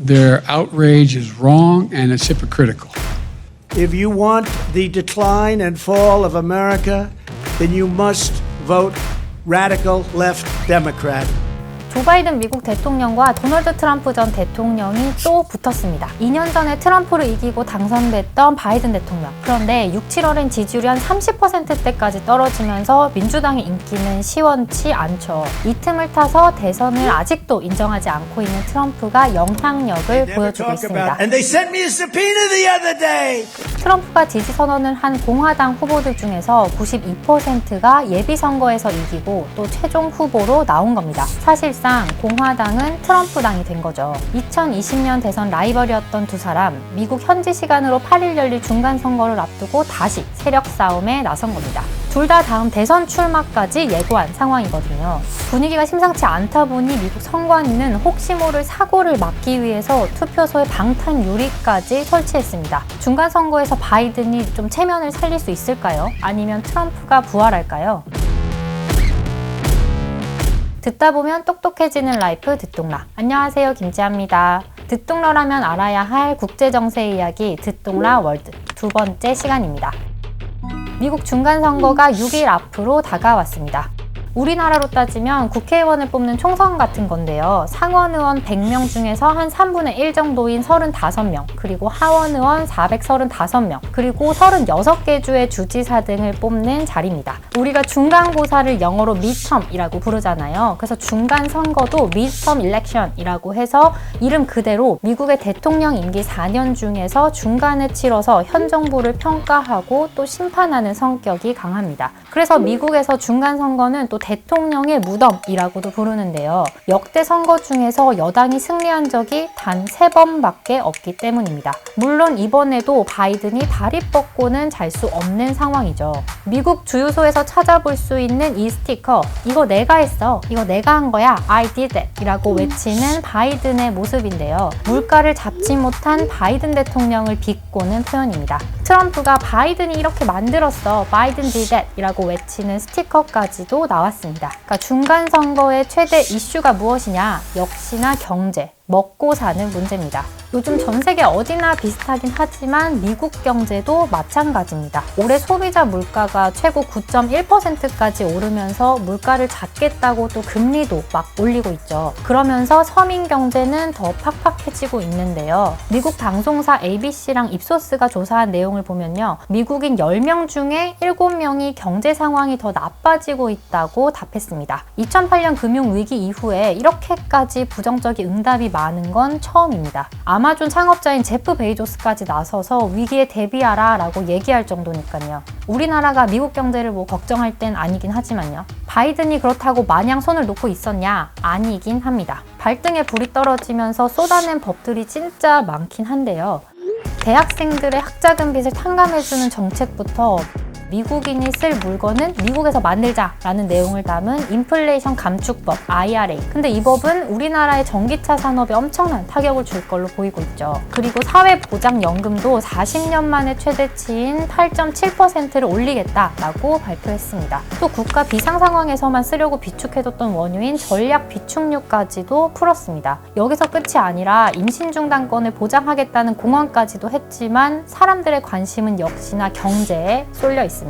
Their outrage is wrong and it's hypocritical. If you want the decline and fall of America, then you must vote radical left Democrat. 조 바이든 미국 대통령과 도널드 트럼프 전 대통령이 또 붙었습니다. 2년 전에 트럼프를 이기고 당선됐던 바이든 대통령. 그런데 6, 7월엔 지지율이 한 30%대까지 떨어지면서 민주당의 인기는 시원치 않죠. 이 틈을 타서 대선을 아직도 인정하지 않고 있는 트럼프가 영향력을 보여주고 있습니다. 트럼프가 지지 선언을 한 공화당 후보들 중에서 92%가 예비선거에서 이기고 또 최종 후보로 나온 겁니다. 사실상 공화당은 트럼프당이 된 거죠. 2020년 대선 라이벌이었던 두 사람, 미국 현지 시간으로 8일 열릴 중간선거를 앞두고 다시 세력 싸움에 나선 겁니다. 둘 다 다음 대선 출마까지 예고한 상황이거든요. 분위기가 심상치 않다 보니 미국 선관위는 혹시 모를 사고를 막기 위해서 투표소에 방탄 유리까지 설치했습니다. 중간선거에서 바이든이 좀 체면을 살릴 수 있을까요? 아니면 트럼프가 부활할까요? 듣다 보면 똑똑해지는 라이프 듣동라. 안녕하세요, 김지아입니다. 듣동라라면 알아야 할 국제정세 이야기 듣동라 월드 두 번째 시간입니다. 미국 중간선거가 6일 앞으로 다가왔습니다. 우리나라로 따지면 국회의원을 뽑는 총선 같은 건데요. 상원의원 100명 중에서 한 3분의 1 정도인 35명, 그리고 하원의원 435명, 그리고 36개 주의 주지사 등을 뽑는 자리입니다. 우리가 중간고사를 영어로 midterm이라고 부르잖아요. 그래서 중간선거도 midterm election이라고 해서 이름 그대로 미국의 대통령 임기 4년 중에서 중간에 치러서 현 정부를 평가하고 또 심판하는 성격이 강합니다. 그래서 미국에서 중간선거는 또 대통령의 무덤이라고도 부르는데요. 역대 선거 중에서 여당이 승리한 적이 단 3번밖에 없기 때문입니다. 물론 이번에도 바이든이 다리 뻗고는 잘 수 없는 상황이죠. 미국 주유소에서 찾아볼 수 있는 이 스티커, 이거 내가 했어, 이거 내가 한 거야, I did it 이라고 외치는 바이든의 모습인데요. 물가를 잡지 못한 바이든 대통령을 비꼬는 표현입니다. 트럼프가 바이든이 이렇게 만들었어, 바이든 did it 이라고 외치는 스티커까지도 나왔습니다. 그러니까 중간선거의 최대 이슈가 무엇이냐? 역시나 경제, 먹고 사는 문제입니다. 요즘 전 세계 어디나 비슷하긴 하지만 미국 경제도 마찬가지입니다. 올해 소비자 물가가 최고 9.1%까지 오르면서 물가를 잡겠다고 또 금리도 막 올리고 있죠. 그러면서 서민 경제는 더 팍팍해지고 있는데요. 미국 방송사 ABC랑 입소스가 조사한 내용을 보면요. 미국인 10명 중에 7명이 경제 상황이 더 나빠지고 있다고 답했습니다. 2008년 금융위기 이후에 이렇게까지 부정적인 응답이 많은 건 처음입니다. 아마존 창업자인 제프 베이조스까지 나서서 위기에 대비하라 라고 얘기할 정도니까요. 우리나라가 미국 경제를 뭐 걱정할 땐 아니긴 하지만요. 바이든이 그렇다고 마냥 손을 놓고 있었냐? 아니긴 합니다. 발등에 불이 떨어지면서 쏟아낸 법들이 진짜 많긴 한데요. 대학생들의 학자금 빚을 탕감해주는 정책부터 미국인이 쓸 물건은 미국에서 만들자라는 내용을 담은 인플레이션 감축법 IRA. 근데 이 법은 우리나라의 전기차 산업에 엄청난 타격을 줄 걸로 보이고 있죠. 그리고 사회보장연금도 40년 만에 최대치인 8.7%를 올리겠다라고 발표했습니다. 또 국가 비상 상황에서만 쓰려고 비축해뒀던 원유인 전략 비축유까지도 풀었습니다. 여기서 끝이 아니라 임신 중단권을 보장하겠다는 공언까지도 했지만 사람들의 관심은 역시나 경제에 쏠려 있습니다.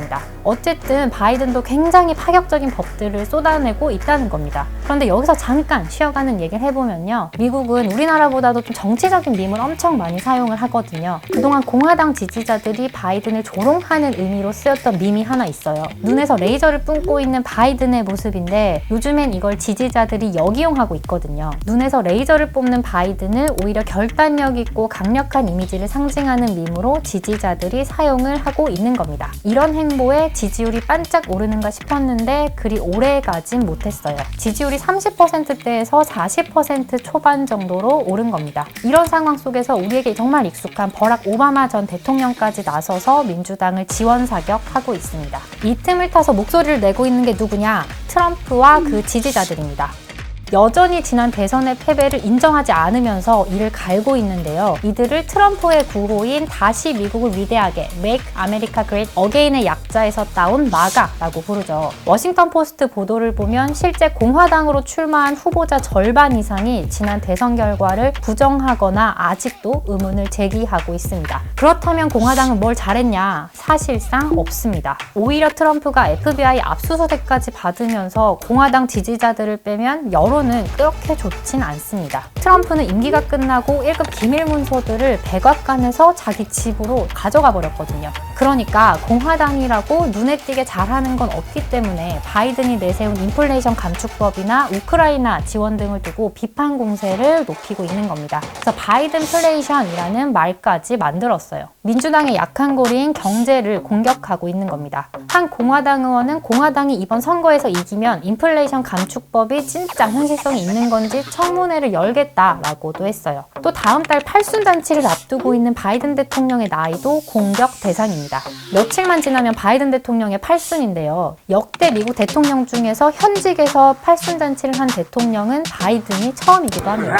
어쨌든 바이든도 굉장히 파격적인 법들을 쏟아내고 있다는 겁니다. 그런데 여기서 잠깐 쉬어가는 얘기를 해보면요. 미국은 우리나라보다도 좀 정치적인 밈을 엄청 많이 사용을 하거든요. 그동안 공화당 지지자들이 바이든을 조롱하는 의미로 쓰였던 밈이 하나 있어요. 눈에서 레이저를 뿜고 있는 바이든의 모습인데 요즘엔 이걸 지지자들이 역이용하고 있거든요. 눈에서 레이저를 뿜는 바이든을 오히려 결단력 있고 강력한 이미지를 상징하는 밈으로 지지자들이 사용을 하고 있는 겁니다. 이런 행보에 지지율이 반짝 오르는가 싶었는데 그리 오래 가진 못했어요. 지지율이 30%대에서 40% 초반 정도로 오른 겁니다. 이런 상황 속에서 우리에게 정말 익숙한 버락 오바마 전 대통령까지 나서서 민주당을 지원 사격하고 있습니다. 이 틈을 타서 목소리를 내고 있는 게 누구냐? 트럼프와 그 지지자들입니다. 여전히 지난 대선의 패배를 인정하지 않으면서 이를 갈고 있는데요. 이들을 트럼프의 구호인 다시 미국을 위대하게 Make America Great Again의 약자에서 따온 마가라고 부르죠. 워싱턴 포스트 보도를 보면 실제 공화당으로 출마한 후보자 절반 이상이 지난 대선 결과를 부정하거나 아직도 의문을 제기하고 있습니다. 그렇다면 공화당은 뭘 잘했냐? 사실상 없습니다. 오히려 트럼프가 FBI 압수수색까지 받으면서 공화당 지지자들을 빼면 여론은 그렇게 좋진 않습니다. 트럼프는 임기가 끝나고 1급 기밀 문서들을 백악관에서 자기 집으로 가져가 버렸거든요. 그러니까 공화당이라고 눈에 띄게 잘하는 건 없기 때문에 바이든이 내세운 인플레이션 감축법이나 우크라이나 지원 등을 두고 비판 공세를 높이고 있는 겁니다. 그래서 바이든플레이션이라는 말까지 만들었어요. 민주당의 약한 고리인 경제를 공격하고 있는 겁니다. 한 공화당 의원은 공화당이 이번 선거에서 이기면 인플레이션 감축법이 진짜 현실성이 있는 건지 청문회를 열겠다라고도 했어요. 또 다음 달 팔순잔치를 앞두고 있는 바이든 대통령의 나이도 공격 대상입니다. 며칠만 지나면 바이든 대통령의 팔순인데요. 역대 미국 대통령 중에서 현직에서 팔순잔치를 한 대통령은 바이든이 처음이기도 합니다.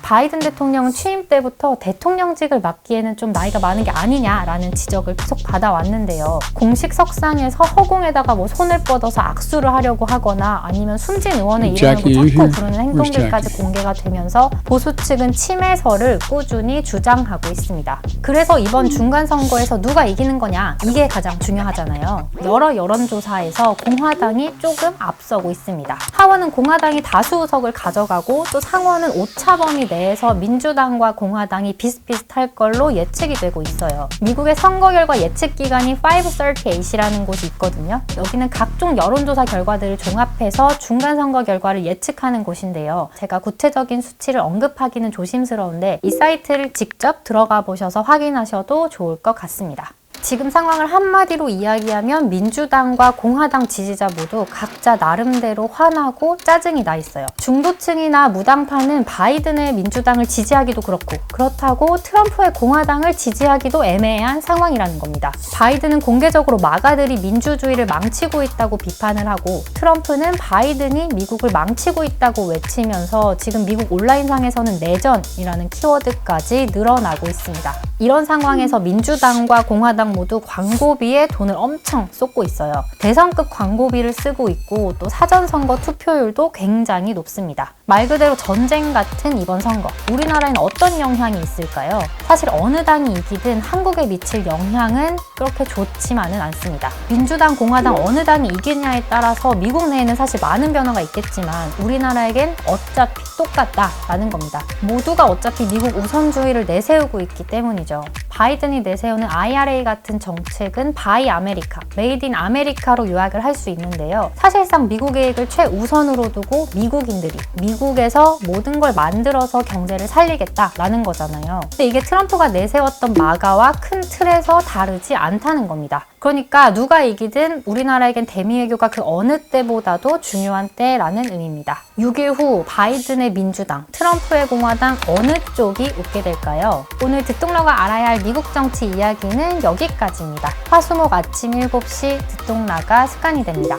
바이든 대통령은 취임 때부터 대통령직을 맡기에는 좀 나이가 많은 게 아니냐라는 지적을 계속 받아왔는데요. 공식 석상에서 허공에다가 뭐 손을 뻗어서 악수를 하려고 하거나 아니면 숨진 의원의 이름을 자꾸 부르는 행동들까지 공개가 되면서 보수 측은 침해설을 꾸준히 주장하고 있습니다. 그래서 이번 중간 선거에서 누가 이기는 거냐? 이게 가장 중요하잖아요. 여러 여론조사에서 공화당이 조금 앞서고 있습니다. 하원은 공화당이 다수 의석을 가져가고 또 상원은 오차 범위 내에서 민주당과 공화당이 비슷비슷할 걸로 예측이 되고 있어요. 미국의 선거 결과 예측 기관이 538이라는 곳이 있거든요. 여기는 각종 여론조사 결과들을 종합해서 중간 선거 결과를 예측하는 곳인데요. 제가 구체적인 수치를 언급하기는 조심스러운데 이 사이트를 직접 들어가 보셔서 확인하셔도 좋을 것 같습니다. 지금 상황을 한마디로 이야기하면 민주당과 공화당 지지자 모두 각자 나름대로 화나고 짜증이 나 있어요. 중도층이나 무당파는 바이든의 민주당을 지지하기도 그렇고 그렇다고 트럼프의 공화당을 지지하기도 애매한 상황이라는 겁니다. 바이든은 공개적으로 마가들이 민주주의를 망치고 있다고 비판을 하고 트럼프는 바이든이 미국을 망치고 있다고 외치면서 지금 미국 온라인상에서는 내전이라는 키워드까지 늘어나고 있습니다. 이런 상황에서 민주당과 공화당 모두 광고비에 돈을 엄청 쏟고 있어요. 대선급 광고비를 쓰고 있고 또 사전선거 투표율도 굉장히 높습니다. 말 그대로 전쟁 같은 이번 선거, 우리나라에는 어떤 영향이 있을까요? 사실 어느 당이 이기든 한국에 미칠 영향은 그렇게 좋지만은 않습니다. 민주당, 공화당 어느 당이 이기냐에 따라서 미국 내에는 사실 많은 변화가 있겠지만 우리나라에겐 어차피 똑같다라는 겁니다. 모두가 어차피 미국 우선주의를 내세우고 있기 때문이죠. 바이든이 내세우는 IRA 같은 정책은 바이 아메리카, 메이드 인 아메리카로 요약을 할 수 있는데요. 사실상 미국 계획을 최우선으로 두고 미국인들이 미국에서 모든 걸 만들어서 경제를 살리겠다라는 거잖아요. 근데 이게 트럼프가 내세웠던 마가와 큰 틀에서 다르지 않다는 겁니다. 그러니까 누가 이기든 우리나라에겐 대미 외교가 그 어느 때보다도 중요한 때라는 의미입니다. 6일 후 바이든의 민주당, 트럼프의 공화당 어느 쪽이 웃게 될까요? 오늘 듣동라가 알아야 할 미국 정치 이야기는 여기까지입니다. 화수목 아침 7시 듣동라가 습관이 됩니다.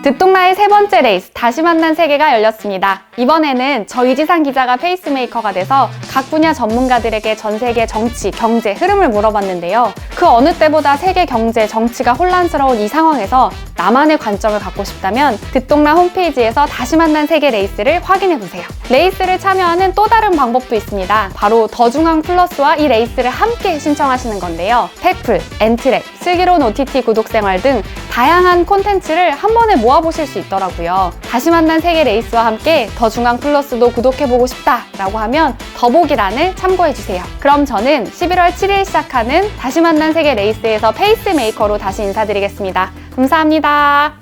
듣동라의 세 번째 레이스 다시 만난 세계가 열렸습니다. 이번에는 저 이지상 기자가 페이스메이커가 돼서 각 분야 전문가들에게 전 세계 정치, 경제 흐름을 물어봤는데요. 그 어느 때보다 세계 경제, 정치가 혼란스러운 이 상황에서 나만의 관점을 갖고 싶다면 듣동라 홈페이지에서 다시 만난 세계 레이스를 확인해보세요. 레이스를 참여하는 또 다른 방법도 있습니다. 바로 더중앙 플러스와 이 레이스를 함께 신청하시는 건데요. 팩풀, 엔트랙, 슬기로운 OTT 구독생활 등 다양한 콘텐츠를 한 번에 모아보실 수 있더라고요. 다시 만난 세계 레이스와 함께 더중앙 플러스도 구독해보고 싶다라고 하면 더보기란을 참고해주세요. 그럼 저는 11월 7일 시작하는 다시 만난 세계 레이스에서 페이스메이커로 다시 인사드리겠습니다. 감사합니다.